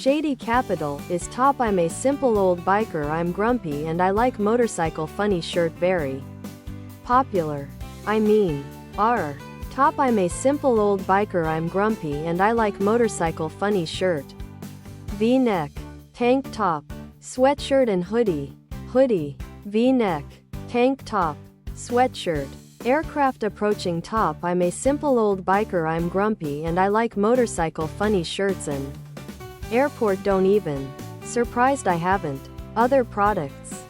Shady capital is top. I'm a simple old biker. I'm grumpy and I like motorcycle. Funny shirt. Very popular. I mean, R. Top. I'm a simple old biker. I'm grumpy and I like motorcycle. Funny shirt. V-neck. Tank top. Sweatshirt and hoodie. Hoodie. V-neck. Tank top. Sweatshirt. Aircraft approaching. Top. I'm a simple old biker. I'm grumpy and I like motorcycle. Funny shirts and airport. Don't even surprised I haven't other products.